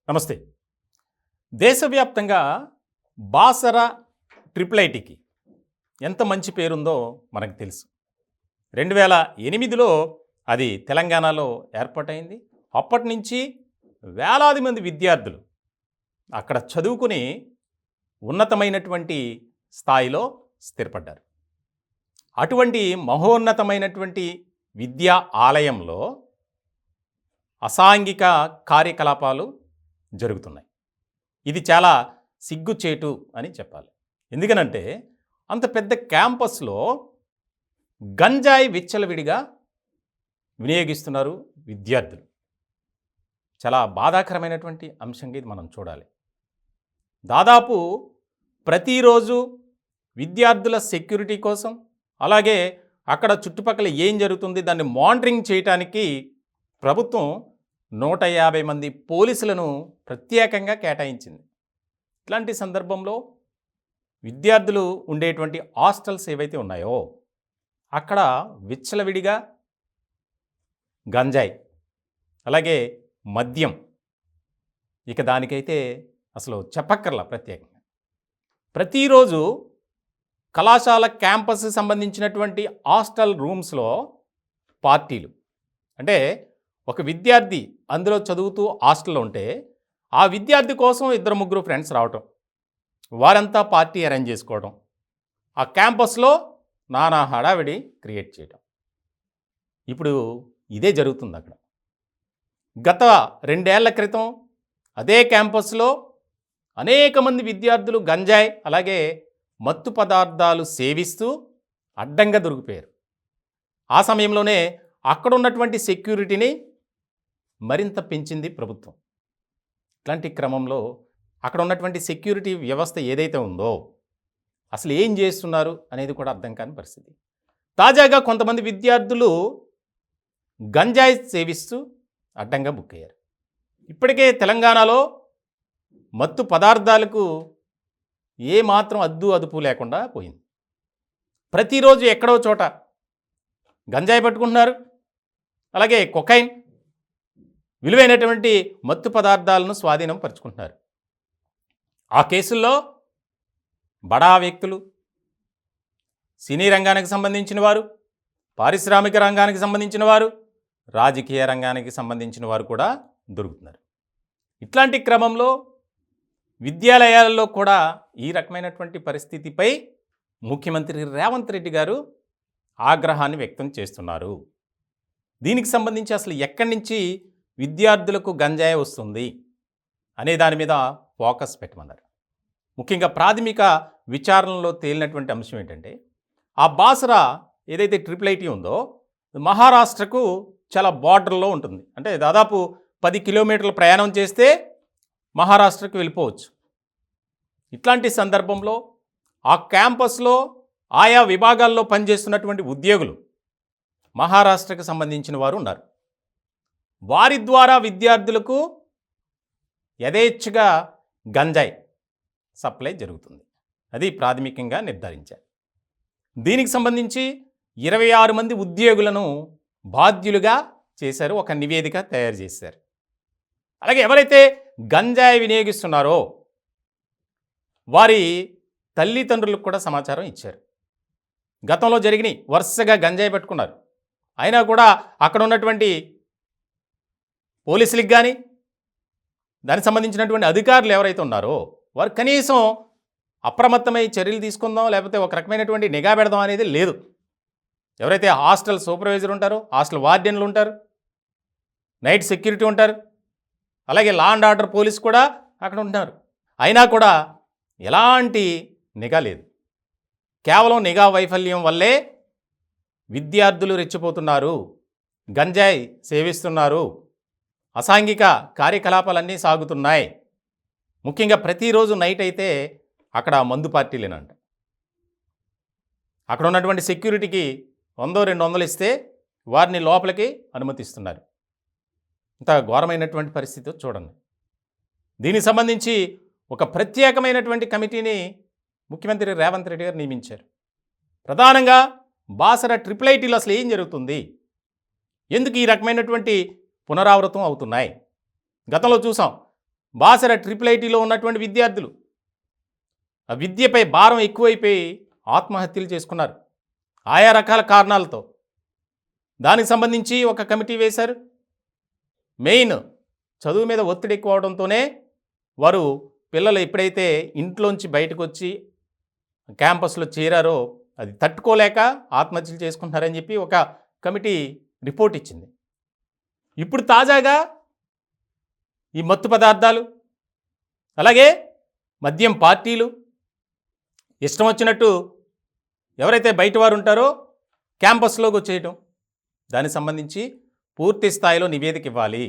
నమస్తే. దేశవ్యాప్తంగా బాసర ట్రిపుల్ ఐటీకి ఎంత మంచి పేరుందో మనకు తెలుసు. 2008లో అది తెలంగాణలో ఏర్పాటైంది. అప్పటి నుంచి వేలాది మంది విద్యార్థులు అక్కడ చదువుకుని ఉన్నతమైనటువంటి స్థాయిలో స్థిరపడ్డారు. అటువంటి మహోన్నతమైనటువంటి విద్యా ఆలయంలో అసాంఘిక కార్యకలాపాలు జరుగుతున్నాయి. ఇది చాలా సిగ్గుచేటు అని చెప్పాలి. ఎందుకనంటే అంత పెద్ద క్యాంపస్లో గంజాయి విచ్చలవిడిగా వినియోగిస్తున్నారు విద్యార్థులు. చాలా బాధాకరమైనటువంటి అంశంగా ఇది మనం చూడాలి. దాదాపు ప్రతిరోజు విద్యార్థుల సెక్యూరిటీ కోసం, అలాగే అక్కడ చుట్టుపక్కల ఏం జరుగుతుంది దాన్ని మానిటరింగ్ చేయడానికి ప్రభుత్వం 150 మంది పోలీసులను ప్రత్యేకంగా కేటాయించింది. ఇట్లాంటి సందర్భంలో విద్యార్థులు ఉండేటువంటి హాస్టల్స్ ఏవైతే ఉన్నాయో అక్కడ విచ్చలవిడిగా గంజాయి, అలాగే మద్యం, ఇక దానికైతే అసలు చెప్పక్కర్లా. ప్రత్యేకంగా ప్రతిరోజు కళాశాల క్యాంపస్ సంబంధించినటువంటి హాస్టల్ రూమ్స్లో పార్టీలు. అంటే ఒక విద్యార్థి అందులో చదువుతూ హాస్టల్లో ఉంటే ఆ విద్యార్థి కోసం 2-3 ఫ్రెండ్స్ రావటం, వారంతా పార్టీ అరేంజ్ చేసుకోవడం, ఆ క్యాంపస్లో నానా హడావిడి క్రియేట్ చేయటం. ఇప్పుడు ఇదే జరుగుతుంది అక్కడ. గత 2 ఏళ్ల క్రితం అదే క్యాంపస్లో అనేక మంది విద్యార్థులు గంజాయి, అలాగే మత్తు పదార్థాలు సేవిస్తూ అడ్డంగా దొరికిపోయారు. ఆ సమయంలోనే అక్కడ ఉన్నటువంటి సెక్యూరిటీని మరింత పెంచింది ప్రభుత్వం. ఇట్లాంటి క్రమంలో అక్కడ ఉన్నటువంటి సెక్యూరిటీ వ్యవస్థ ఏదైతే ఉందో అసలు ఏం చేస్తున్నారు అనేది కూడా అర్థం కాని పరిస్థితి. తాజాగా కొంతమంది విద్యార్థులు గంజాయి సేవిస్తూ అడ్డంగా బుక్ అయ్యారు. ఇప్పటికే తెలంగాణలో మత్తు పదార్థాలకు ఏమాత్రం అద్దు అదుపు లేకుండా పోయింది. ప్రతిరోజు ఎక్కడో చోట గంజాయి పట్టుకుంటున్నారు, అలాగే కొకైన్, విలువైనటువంటి మత్తు పదార్థాలను స్వాధీనం పరుచుకుంటున్నారు. ఆ కేసుల్లో బడా వ్యక్తులు, సినీ రంగానికి సంబంధించిన వారు, పారిశ్రామిక రంగానికి సంబంధించిన వారు, రాజకీయ రంగానికి సంబంధించిన వారు కూడా దొరుకుతున్నారు. ఇట్లాంటి క్రమంలో విద్యాలయాలలో కూడా ఈ రకమైనటువంటి పరిస్థితిపై ముఖ్యమంత్రి రేవంత్ రెడ్డి గారు ఆగ్రహాన్ని వ్యక్తం చేస్తున్నారు. దీనికి సంబంధించి అసలు ఎక్కడి నుంచి విద్యార్థులకు గంజాయి వస్తుంది అనే దాని మీద ఫోకస్ పెట్టమన్నారు. ముఖ్యంగా ప్రాథమిక విచారణలో తేలినటువంటి అంశం ఏంటంటే ఆ బాసర ఏదైతే ట్రిపుల్ ఐటీ ఉందో మహారాష్ట్రకు చాలా బార్డర్లో ఉంటుంది. అంటే దాదాపు 10 కిలోమీటర్ల ప్రయాణం చేస్తే మహారాష్ట్రకు వెళ్ళిపోవచ్చు. ఇట్లాంటి సందర్భంలో ఆ క్యాంపస్లో ఆయా విభాగాల్లో పనిచేస్తున్నటువంటి ఉద్యోగులు మహారాష్ట్రకు సంబంధించిన వారు ఉన్నారు. వారి ద్వారా విద్యార్థులకు యథేచ్ఛగా గంజాయి సప్లై జరుగుతుంది. అది ప్రాథమికంగా నిర్ధారించారు. దీనికి సంబంధించి 26 మంది ఉద్యోగులను బాధ్యులుగా చేశారు, ఒక నివేదిక తయారు చేశారు. అలాగే ఎవరైతే గంజాయి వినియోగిస్తున్నారో వారి తల్లిదండ్రులకు కూడా సమాచారం ఇచ్చారు. గతంలో జరిగినాయి, వరుసగా గంజాయి పట్టుకున్నారు. అయినా కూడా అక్కడ ఉన్నటువంటి పోలీసులకు కానీ దానికి సంబంధించినటువంటి అధికారులు ఎవరైతే ఉన్నారో వారు కనీసం అప్రమత్తమై చర్యలు తీసుకుందాం, లేకపోతే ఒక రకమైనటువంటి నిఘా పెడదాం అనేది లేదు. ఎవరైతే హాస్టల్ సూపర్వైజర్ ఉంటారో, హాస్టల్ వార్డెన్లు ఉంటారు, నైట్ సెక్యూరిటీ ఉంటారు, అలాగే లా అండ్ ఆర్డర్ పోలీస్ కూడా అక్కడ ఉంటారు. అయినా కూడా ఎలాంటి నిఘా లేదు. కేవలం నిఘా వైఫల్యం వల్లే విద్యార్థులు రెచ్చిపోతున్నారు, గంజాయి సేవిస్తున్నారు, అసాంఘిక కార్యకలాపాలన్నీ సాగుతున్నాయి. ముఖ్యంగా ప్రతిరోజు నైట్ అయితే అక్కడ మందు పార్టీలేనంట. అక్కడ ఉన్నటువంటి సెక్యూరిటీకి 100-200 ఇస్తే వారిని లోపలికి అనుమతిస్తున్నారు. ఇంత ఘోరమైనటువంటి పరిస్థితి చూడండి. దీనికి సంబంధించి ఒక ప్రత్యేకమైనటువంటి కమిటీని ముఖ్యమంత్రి రేవంత్ రెడ్డి గారు నియమించారు. ప్రధానంగా బాసర ట్రిపుల్ ఐటీలో అసలు ఏం జరుగుతుంది, ఎందుకు ఈ రకమైనటువంటి పునరావృతం అవుతున్నాయి. గతంలో చూసాం, బాసర ట్రిపుల్ ఐటీలో ఉన్నటువంటి విద్యార్థులు ఆ విద్యపై భారం ఎక్కువైపోయి ఆత్మహత్యలు చేసుకున్నారు ఆయా రకాల కారణాలతో. దానికి సంబంధించి ఒక కమిటీ వేశారు. మెయిన్ చదువు మీద ఒత్తిడి ఎక్కువ అవడంతోనే వారు పిల్లలు ఎప్పుడైతే ఇంట్లోంచి బయటకు వచ్చి క్యాంపస్లో చేరారో అది తట్టుకోలేక ఆత్మహత్యలు చేసుకుంటున్నారని చెప్పి ఒక కమిటీ రిపోర్ట్ ఇచ్చింది. ఇప్పుడు తాజాగా ఈ మత్తు పదార్థాలు, అలాగే మద్యం పార్టీలు, ఇష్టం వచ్చినట్టు ఎవరైతే బయట వారు ఉంటారో క్యాంపస్లోకి వచ్చేయటం, దానికి సంబంధించి పూర్తి స్థాయిలో నివేదిక ఇవ్వాలి,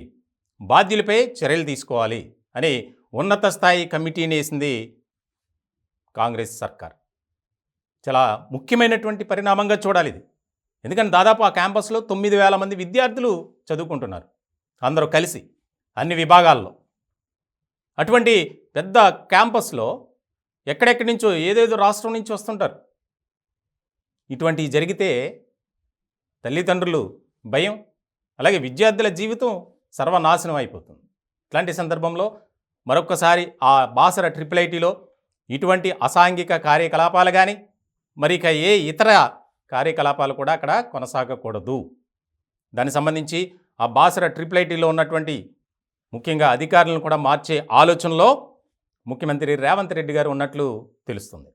బాధ్యులపై చర్యలు తీసుకోవాలి అని ఉన్నత స్థాయి కమిటీని వేసింది కాంగ్రెస్ సర్కార్. చాలా ముఖ్యమైనటువంటి పరిణామంగా చూడాలి ఇది. ఎందుకంటే దాదాపు ఆ క్యాంపస్లో 9,000 మంది విద్యార్థులు చదువుకుంటున్నారు, అందరూ కలిసి అన్ని విభాగాల్లో. అటువంటి పెద్ద క్యాంపస్లో ఎక్కడెక్కడి నుంచో ఏదేదో రాష్ట్రం నుంచి వస్తుంటారు. ఇటువంటివి జరిగితే తల్లిదండ్రులు భయం, అలాగే విద్యార్థుల జీవితం సర్వనాశనం అయిపోతుంది. ఇట్లాంటి సందర్భంలో మరొక్కసారి ఆ బాసర ట్రిపుల్ ఐటీలో ఇటువంటి అసాంఘిక కార్యకలాపాలు కానీ మరి ఇక ఏ ఇతర కార్యకలాపాలు కూడా అక్కడ కొనసాగకూడదు. దానికి సంబంధించి ఆ బాసర ట్రిపుల్ ఐటీలో ఉన్నటువంటి ముఖ్యంగా అధికారులను కూడా మార్చే ఆలోచనలో ముఖ్యమంత్రి రేవంత్ రెడ్డి గారు ఉన్నట్లు తెలుస్తుంది.